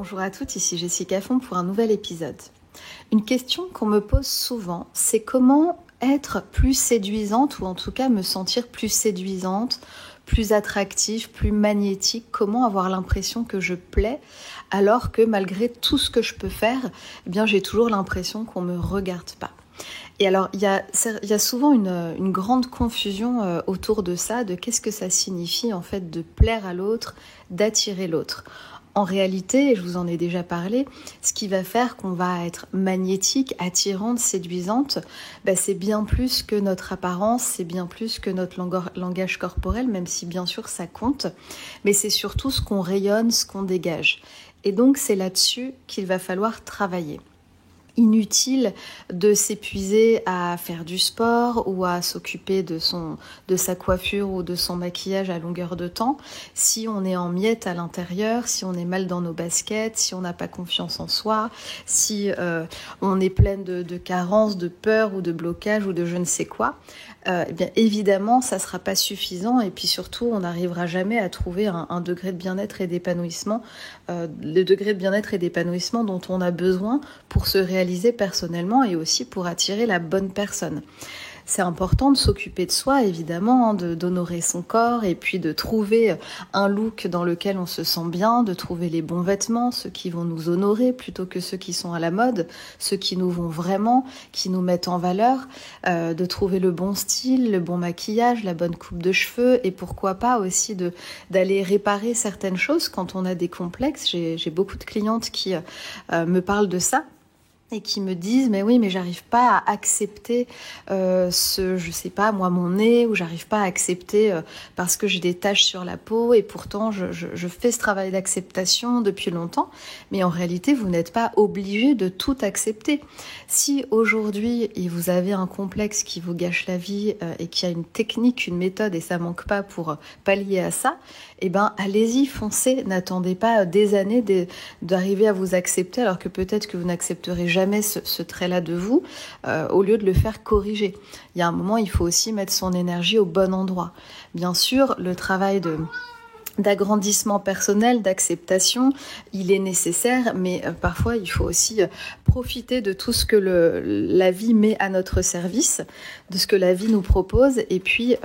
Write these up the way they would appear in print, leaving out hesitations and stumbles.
Bonjour à toutes, ici Jessica Font pour un nouvel épisode. Une question qu'on me pose souvent, c'est comment être plus séduisante ou en tout cas me sentir plus séduisante, plus attractive, plus magnétique, comment avoir l'impression que je plais alors que malgré tout ce que je peux faire, eh bien, j'ai toujours l'impression qu'on ne me regarde pas. Et alors, il y a souvent une grande confusion autour de ça, de qu'est-ce que ça signifie en fait de plaire à l'autre, d'attirer l'autre. En réalité, et je vous en ai déjà parlé, ce qui va faire qu'on va être magnétique, attirante, séduisante, c'est bien plus que notre apparence, c'est bien plus que notre langage corporel, même si bien sûr ça compte, mais c'est surtout ce qu'on rayonne, ce qu'on dégage. Et donc c'est là-dessus qu'il va falloir travailler. Inutile de s'épuiser à faire du sport ou à s'occuper de sa coiffure ou de son maquillage à longueur de temps si on est en miettes à l'intérieur, si on est mal dans nos baskets, si on n'a pas confiance en soi, si on est pleine de carences, de peur ou de blocage ou de je ne sais quoi. Bien évidemment ça ne sera pas suffisant et puis surtout on n'arrivera jamais à trouver un degré de bien-être et d'épanouissement, le degré de bien-être et d'épanouissement dont on a besoin pour se réaliser personnellement et aussi pour attirer la bonne personne. C'est important de s'occuper de soi, évidemment, d'honorer son corps et puis de trouver un look dans lequel on se sent bien, de trouver les bons vêtements, ceux qui vont nous honorer plutôt que ceux qui sont à la mode, ceux qui nous vont vraiment, qui nous mettent en valeur, de trouver le bon style, le bon maquillage, la bonne coupe de cheveux et pourquoi pas aussi d'aller réparer certaines choses quand on a des complexes. J'ai beaucoup de clientes qui me parlent de ça. Et qui me disent mais oui mais j'arrive pas à accepter je sais pas moi mon nez ou j'arrive pas à accepter parce que j'ai des taches sur la peau et pourtant je fais ce travail d'acceptation depuis longtemps, mais en réalité vous n'êtes pas obligé de tout accepter. Si aujourd'hui vous avez un complexe qui vous gâche la vie et qui a une technique, une méthode et ça manque pas pour pallier à ça, eh ben allez-y, foncez, n'attendez pas des années d'arriver à vous accepter alors que peut-être que vous n'accepterez jamais ce trait-là de vous, au lieu de le faire corriger. Il y a un moment, il faut aussi mettre son énergie au bon endroit. Bien sûr, le travail d'agrandissement personnel, d'acceptation, il est nécessaire, mais parfois il faut aussi profiter de tout ce que la vie met à notre service, de ce que la vie nous propose, et puis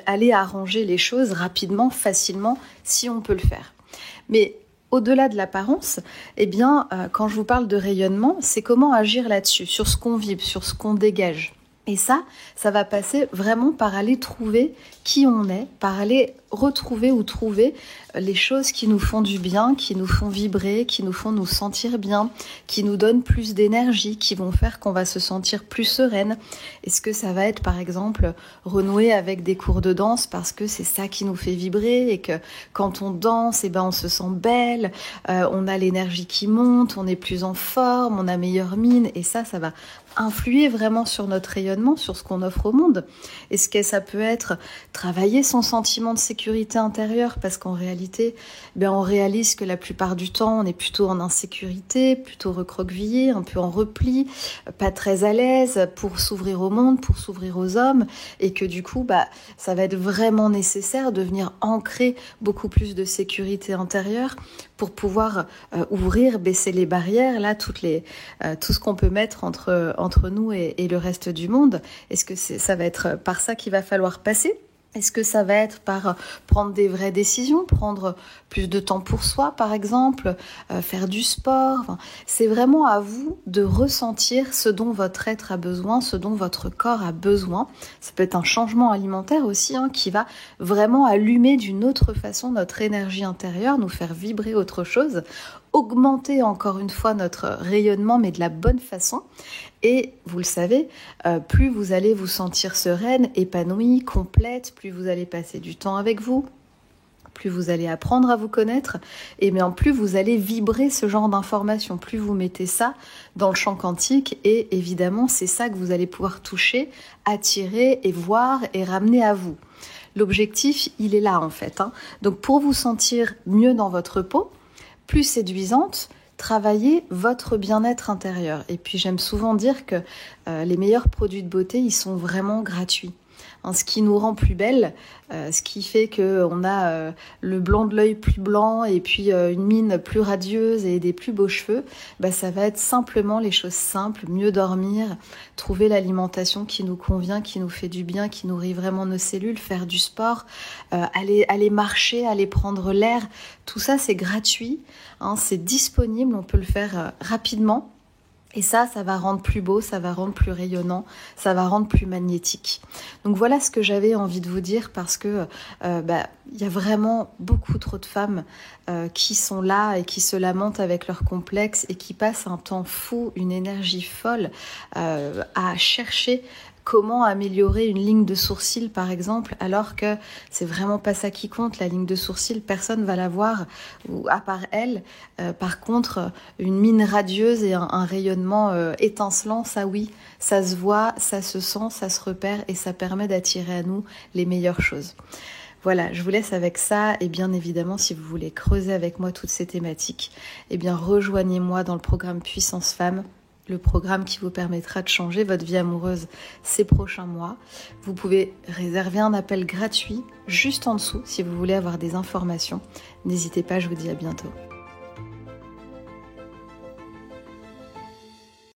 aller arranger les choses rapidement, facilement, si on peut le faire. Mais au-delà de l'apparence, eh bien, quand je vous parle de rayonnement, c'est comment agir là-dessus, sur ce qu'on vibre, sur ce qu'on dégage. Et ça va passer vraiment par aller trouver qui on est, par aller retrouver ou trouver les choses qui nous font du bien, qui nous font vibrer, qui nous font nous sentir bien, qui nous donnent plus d'énergie, qui vont faire qu'on va se sentir plus sereine. Est-ce que ça va être par exemple renouer avec des cours de danse parce que c'est ça qui nous fait vibrer et que quand on danse, on se sent belle, on a l'énergie qui monte, on est plus en forme, on a meilleure mine et ça va influer vraiment sur notre rayonnement, sur ce qu'on offre au monde. Est-ce que ça peut être travailler son sentiment de sécurité intérieure parce qu'en réalité, on réalise que la plupart du temps, on est plutôt en insécurité, plutôt recroquevillé, un peu en repli, pas très à l'aise pour s'ouvrir au monde, pour s'ouvrir aux hommes et que du coup, ça va être vraiment nécessaire de venir ancrer beaucoup plus de sécurité intérieure pour pouvoir ouvrir, baisser les barrières, là, tout ce qu'on peut mettre entre nous et le reste du monde. Est-ce que ça va être par ça qu'il va falloir passer ? Est-ce que ça va être par prendre des vraies décisions, prendre plus de temps pour soi, par exemple, faire du sport ? C'est vraiment à vous de ressentir ce dont votre être a besoin, ce dont votre corps a besoin. Ça peut être un changement alimentaire aussi qui va vraiment allumer d'une autre façon notre énergie intérieure, nous faire vibrer autre chose, augmenter encore une fois notre rayonnement, mais de la bonne façon. Et vous le savez, plus vous allez vous sentir sereine, épanouie, complète, plus vous allez passer du temps avec vous, plus vous allez apprendre à vous connaître, et bien plus vous allez vibrer ce genre d'informations, plus vous mettez ça dans le champ quantique, et évidemment c'est ça que vous allez pouvoir toucher, attirer et voir et ramener à vous. L'objectif, il est là en fait. Donc pour vous sentir mieux dans votre peau, plus séduisante, travaillez votre bien-être intérieur. Et puis j'aime souvent dire que les meilleurs produits de beauté, ils sont vraiment gratuits. ce qui nous rend plus belle, ce qui fait qu'on a le blanc de l'œil plus blanc et puis une mine plus radieuse et des plus beaux cheveux, ça va être simplement les choses simples, mieux dormir, trouver l'alimentation qui nous convient, qui nous fait du bien, qui nourrit vraiment nos cellules, faire du sport, aller marcher, aller prendre l'air. Tout ça, c'est gratuit, c'est disponible, on peut le faire rapidement. Et ça va rendre plus beau, ça va rendre plus rayonnant, ça va rendre plus magnétique. Donc voilà ce que j'avais envie de vous dire parce que y a vraiment beaucoup trop de femmes qui sont là et qui se lamentent avec leurs complexes et qui passent un temps fou, une énergie folle à chercher comment améliorer une ligne de sourcil par exemple, alors que c'est vraiment pas ça qui compte. La ligne de sourcil, personne va la voir, ou à part elle. Par contre, une mine radieuse et un rayonnement étincelant, ça oui, ça se voit, ça se sent, ça se repère et ça permet d'attirer à nous les meilleures choses. Voilà, je vous laisse avec ça et bien évidemment si vous voulez creuser avec moi toutes ces thématiques, rejoignez-moi dans le programme Puissance Femme, le programme qui vous permettra de changer votre vie amoureuse ces prochains mois. Vous pouvez réserver un appel gratuit juste en dessous si vous voulez avoir des informations. N'hésitez pas, je vous dis à bientôt.